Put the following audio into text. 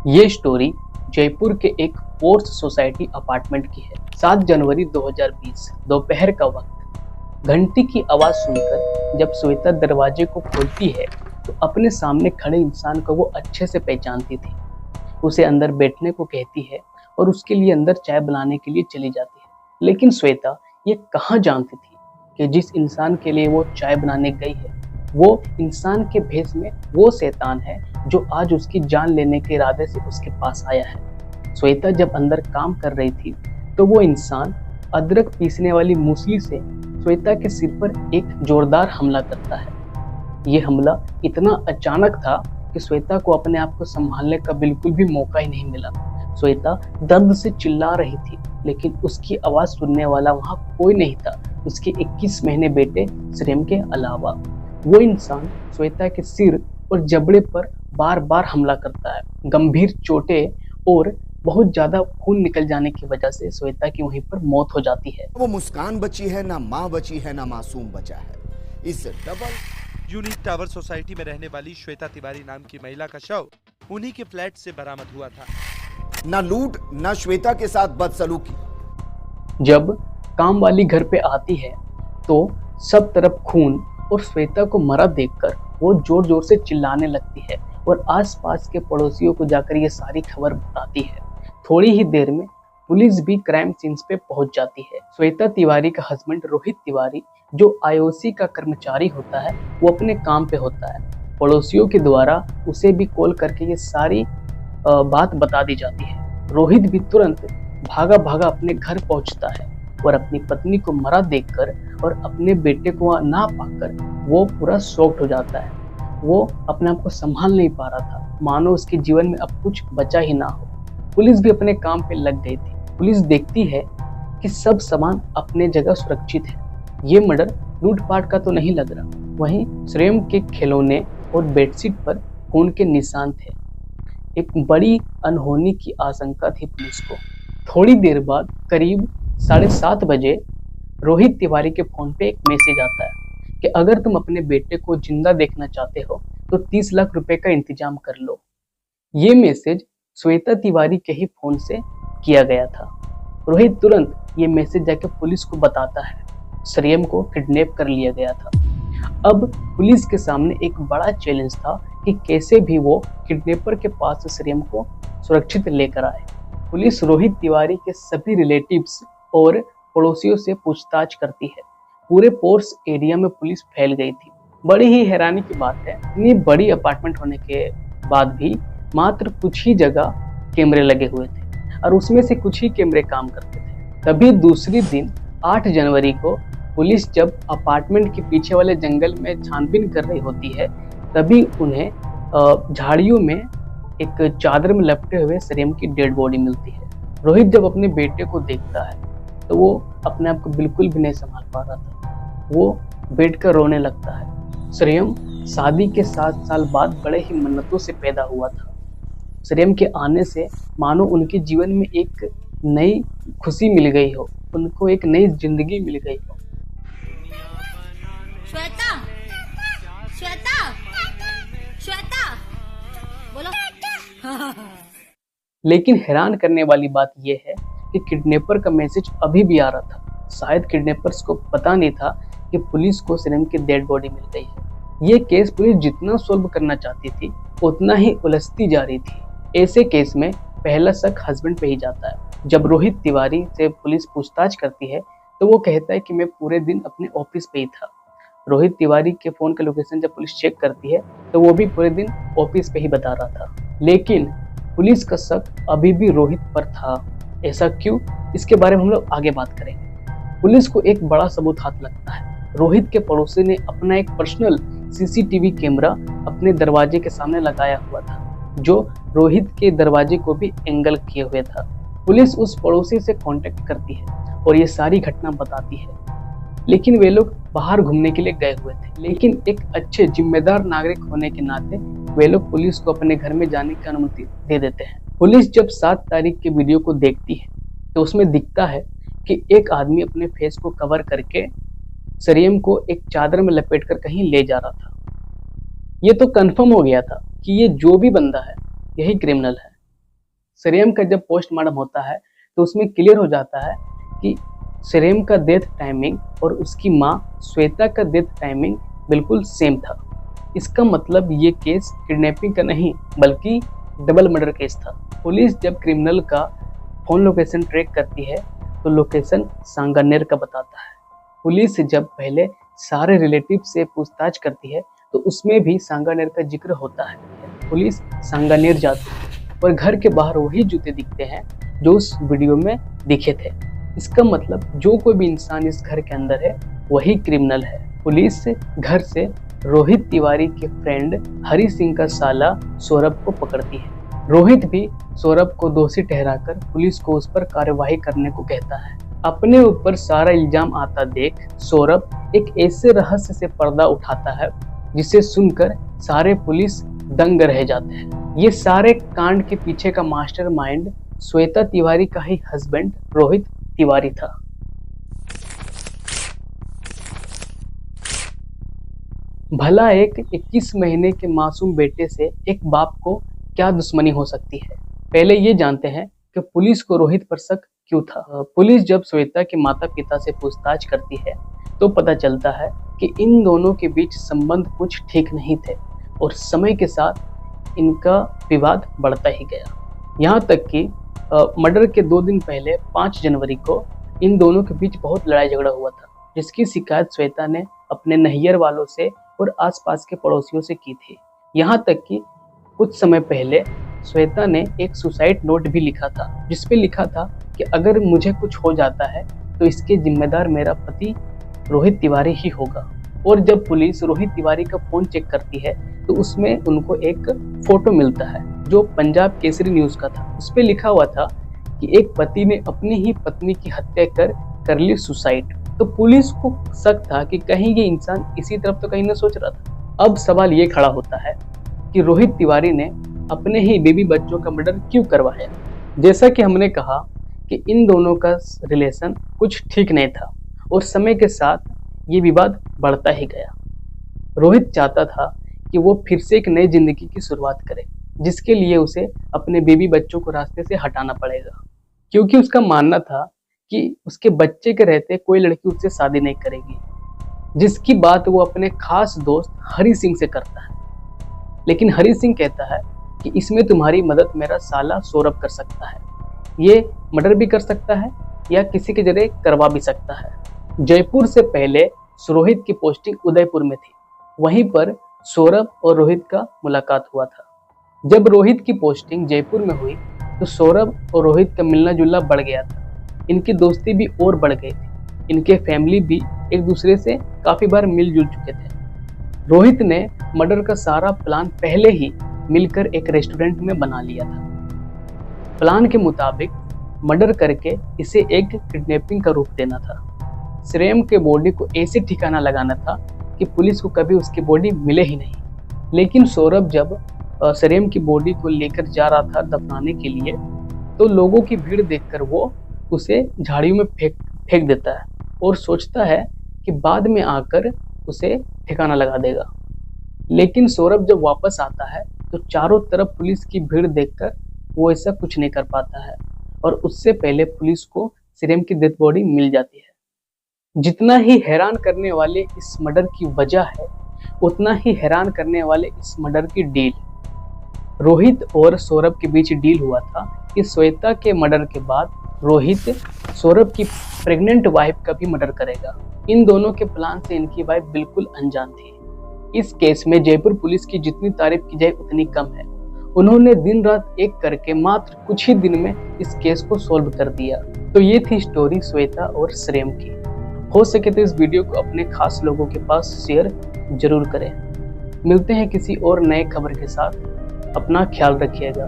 ये स्टोरी जयपुर के एक पोर्स सोसाइटी अपार्टमेंट की है। 7 जनवरी 2020 दोपहर का वक्त। घंटी की आवाज सुनकर जब श्वेता दरवाजे को खोलती है तो अपने सामने खड़े इंसान को वो अच्छे से पहचानती थी। उसे अंदर बैठने को कहती है और उसके लिए अंदर चाय बनाने के लिए चली जाती है। लेकिन श्वेता ये कहाँ जानती थी कि जिस इंसान के लिए वो चाय बनाने गई है वो इंसान के भेष में वो शैतान है जो आज उसकी जान लेने के इरादे से उसके पास आया है। श्वेता जब अंदर काम कर रही थी तो वो इंसान अदरक पीसने वाली मूसली से श्वेता के सिर पर एक जोरदार हमला करता है। ये हमला इतना अचानक था कि श्वेता को अपने आप को संभालने का बिल्कुल भी मौका ही नहीं मिला। श्वेता दर्द से चिल्ला रही थी लेकिन उसकी आवाज सुनने वाला वहां कोई नहीं था, उसके 21 महीने बेटे श्रेम के अलावा। वो इंसान श्वेता के सिर और जबड़े पर बार बार हमला करता है। गंभीर चोटें और बहुत ज्यादा खून निकल जाने की वजह से श्वेता की वहीं पर मौत हो जाती है। वो मुस्कान बची है, ना माँ बची है, ना मासूम बचा है। इस डबल यूनिक टावर सोसाइटी में रहने वाली श्वेता तिवारी नाम की महिला का शव उन्हीं के फ्लैट से बरामद हुआ था। ना लूट, ना श्वेता के साथ बदसलूकी। जब काम वाली घर पे आती है तो सब तरफ खून और श्वेता को मरा देखकर वो जोर जोर से चिल्लाने लगती है और आसपास के पड़ोसियों को जाकर ये सारी खबर बताती है। थोड़ी ही देर में पुलिस भी क्राइम सीन्स पे पहुंच जाती है। श्वेता तिवारी का हस्बैंड रोहित तिवारी जो आईओसी का कर्मचारी होता है वो अपने काम पे होता है। पड़ोसियों के द्वारा उसे भी कॉल करके ये सारी बात बता दी जाती है। रोहित भी तुरंत भागा भागा अपने घर पहुंचता है और अपनी पत्नी को मरा देखकर और अपने बेटे को ना पाकर वो पूरा शॉक्ड हो जाता है। वो अपने आप को संभाल नहीं पा रहा था, मानो उसके जीवन में अब कुछ बचा ही ना हो। पुलिस भी अपने काम पे लग गई थी। पुलिस देखती है कि सब सामान अपने जगह सुरक्षित है। ये मर्डर लूटपाट का तो नहीं लग रहा। वहीं श्रेम के खिलौने और बेडशीट पर खून के निशान थे। एक बड़ी अनहोनी की आशंका थी पुलिस को। थोड़ी देर बाद करीब 7:30 बजे रोहित तिवारी के फोन पे एक मैसेज आता है कि अगर तुम अपने बेटे को जिंदा देखना चाहते हो तो 30 लाख रुपए का इंतजाम कर लो। ये मैसेज श्वेता तिवारी के ही फोन से किया गया था। रोहित तुरंत ये मैसेज जाकर पुलिस को बताता है। श्रेयम को किडनैप कर लिया गया था। अब पुलिस के सामने एक बड़ा चैलेंज था कि कैसे भी वो किडनैपर के पास से श्रेयम को सुरक्षित लेकर आए। पुलिस रोहित तिवारी के सभी रिलेटिव्स और पड़ोसियों से पूछताछ करती है। पूरे पोर्स एरिया में पुलिस फैल गई थी। बड़ी ही हैरानी की बात है, इतनी बड़ी अपार्टमेंट होने के बाद भी मात्र कुछ ही जगह कैमरे लगे हुए थे और उसमें से कुछ ही कैमरे काम करते थे। तभी दूसरी दिन 8 जनवरी को पुलिस जब अपार्टमेंट के पीछे वाले जंगल में छानबीन कर रही होती है तभी उन्हें झाड़ियों में एक चादर में लपटे हुए श्रेम की डेड बॉडी मिलती है। रोहित जब अपने बेटे को देखता है तो वो अपने आप को बिल्कुल भी नहीं संभाल पा रहा था। वो बैठकर रोने लगता है। श्रेयम शादी के 7 साल बाद बड़े ही मन्नतों से पैदा हुआ था। श्रेयम के आने से मानो उनके जीवन में एक नई खुशी मिल गई हो, उनको एक नई जिंदगी मिल गई हो। श्वेता, श्वेता, श्वेता, बोलो। लेकिन हैरान करने वाली बात यह है कि किडनैपर का मैसेज अभी भी आ रहा था। शायद किडनैपर्स को पता नहीं था कि पुलिस को श्रेम की डेड बॉडी मिल गई है। ये केस पुलिस जितना सोल्व करना चाहती थी उतना ही उलझती जा रही थी। ऐसे केस में पहला शक हस्बैंड पे ही जाता है। जब रोहित तिवारी से पुलिस पूछताछ करती है तो वो कहता है कि मैं पूरे दिन अपने ऑफिस पे ही था। रोहित तिवारी के फोन का लोकेशन जब पुलिस चेक करती है तो वो भी पूरे दिन ऑफिस पे ही बता रहा था। लेकिन पुलिस का शक अभी भी रोहित पर था। ऐसा क्यों, इसके बारे में हम लोग आगे बात करेंगे। पुलिस को एक बड़ा सबूत हाथ लगता है। रोहित के पड़ोसी ने अपना एक पर्सनल सीसीटीवी कैमरा अपने दरवाजे के सामने लगाया हुआ था जो रोहित के दरवाजे को भी एंगल किए हुए था। पुलिस उस पड़ोसी से कांटेक्ट करती है और ये सारी घटना बताती है। लेकिन वे लोग बाहर घूमने के लिए गए हुए थे। लेकिन एक अच्छे जिम्मेदार नागरिक होने के नाते वे लोग पुलिस को अपने घर में जाने की अनुमति दे देते हैं। पुलिस जब 7 तारीख के वीडियो को देखती है तो उसमें दिखता है कि एक आदमी अपने फेस को कवर करके श्रेयम को एक चादर में लपेटकर कहीं ले जा रहा था। ये तो कंफर्म हो गया था कि ये जो भी बंदा है यही क्रिमिनल है। श्रेयम का जब पोस्टमार्टम होता है तो उसमें क्लियर हो जाता है कि श्रेयम का डेथ टाइमिंग और उसकी माँ श्वेता का डेथ टाइमिंग बिल्कुल सेम था। इसका मतलब ये केस किडनैपिंग का नहीं बल्कि डबल मर्डर केस था। पुलिस जब क्रिमिनल का फोन लोकेशन ट्रैक करती है तो लोकेशन सांगानेर का बताता है। पुलिस जब पहले सारे रिलेटिव से पूछताछ करती है तो उसमें भी सांगानेर का जिक्र होता है। पुलिस सांगानेर जाती है और घर के बाहर वही जूते दिखते हैं जो उस वीडियो में दिखे थे। इसका मतलब जो कोई भी इंसान इस घर के अंदर है वही क्रिमिनल है। पुलिस घर से रोहित तिवारी के फ्रेंड हरी सिंह का साला सौरभ को पकड़ती है। रोहित भी सौरभ को दोषी ठहराकर पुलिस को उस पर कार्यवाही करने को कहता है। अपने ऊपर सारा इल्जाम आता देख सौरभ एक ऐसे रहस्य से पर्दा उठाता है जिसे सुनकर सारे पुलिस दंग रह जाते हैं। ये सारे कांड के पीछे का मास्टरमाइंड श्वेता तिवारी का ही हस्बैंड रोहित तिवारी था। भला एक 21 महीने के मासूम बेटे से एक बाप को क्या दुश्मनी हो सकती है। पहले ये जानते हैं कि पुलिस को रोहित पर शक क्यों था। पुलिस जब श्वेता के माता पिता से पूछताछ करती है तो पता चलता है कि इन दोनों के बीच संबंध कुछ ठीक नहीं थे और समय के साथ इनका विवाद बढ़ता ही गया। यहाँ तक कि मर्डर के 2 दिन पहले 5 जनवरी को इन दोनों के बीच बहुत लड़ाई झगड़ा हुआ था, जिसकी शिकायत श्वेता ने अपने नैहर वालों से और आसपास के पड़ोसियों से की थी। यहाँ तक कि कुछ समय पहले श्वेता ने एक सुसाइड नोट भी लिखा था जिसपे लिखा था कि अगर मुझे कुछ हो जाता है तो इसके जिम्मेदार मेरा पति रोहित तिवारी ही होगा। और जब पुलिस रोहित तिवारी का फोन चेक करती है तो उसमें उनको एक फोटो मिलता है जो पंजाब केसरी न्यूज का था। उस पे लिखा हुआ था कि एक पति ने अपनी ही पत्नी की हत्या कर ली सुसाइड। तो पुलिस को शक था कि कहीं ये इंसान इसी तरफ तो कहीं न सोच रहा था। अब सवाल ये खड़ा होता है कि रोहित तिवारी ने अपने ही बेबी बच्चों का मर्डर क्यों करवाया। जैसा कि हमने कहा कि इन दोनों का रिलेशन कुछ ठीक नहीं था और समय के साथ ये विवाद बढ़ता ही गया। रोहित चाहता था कि वो फिर से एक नई जिंदगी की शुरुआत करे, जिसके लिए उसे अपने बेबी बच्चों को रास्ते से हटाना पड़ेगा, क्योंकि उसका मानना था कि उसके बच्चे के रहते कोई लड़की उससे शादी नहीं करेगी, जिसकी बात वो अपने खास दोस्त हरी सिंह से करता है। लेकिन हरी सिंह कहता है कि इसमें तुम्हारी मदद मेरा साला सौरभ कर सकता है, ये मर्डर भी कर सकता है या किसी के जरिए करवा भी सकता है। जयपुर से पहले रोहित की पोस्टिंग उदयपुर में थी, वहीं पर सौरभ और रोहित का मुलाकात हुआ था। जब रोहित की पोस्टिंग जयपुर में हुई तो सौरभ और रोहित का मिलना जुलना बढ़ गया था। इनकी दोस्ती भी और बढ़ गई थी। इनके फैमिली भी एक दूसरे से काफी बार मिलजुल चुके थे। रोहित ने मर्डर का सारा प्लान पहले ही मिलकर एक रेस्टोरेंट में बना लिया था। प्लान के मुताबिक मर्डर करके इसे एक किडनैपिंग का रूप देना था। श्रेयम के बॉडी को ऐसे ठिकाना लगाना था कि पुलिस को कभी उसकी बॉडी मिले ही नहीं। लेकिन सौरभ जब श्रेयम की बॉडी को लेकर जा रहा था दफनाने के लिए तो लोगों की भीड़ देखकर वो उसे झाड़ियों में फेंक देता है और सोचता है कि बाद में आकर उसे ठिकाना लगा देगा। लेकिन सौरभ जब वापस आता है तो चारों तरफ पुलिस की भीड़ देखकर वो ऐसा कुछ नहीं कर पाता है और उससे पहले पुलिस को श्रेयम की डेड बॉडी मिल जाती है। जितना ही हैरान करने वाले इस मर्डर की वजह है उतना ही हैरान करने वाले इस मर्डर की डील। रोहित और सौरभ के बीच डील हुआ था कि श्वेता के मर्डर के बाद रोहित सौरभ की प्रेग्नेंट वाइफ का भी मर्डर करेगा। इन दोनों के प्लान से इनकी वाइफ बिल्कुल अनजान थी। इस केस में जयपुर पुलिस की जितनी तारीफ की जाए उतनी कम है। उन्होंने दिन रात एक करके मात्र कुछ ही दिन में इस केस को सॉल्व कर दिया। तो ये थी स्टोरी श्वेता और श्रेयम की। हो सके तो इस वीडियो को अपने खास लोगों के पास शेयर जरूर करें। मिलते हैं किसी और नए खबर के साथ। अपना ख्याल रखिएगा।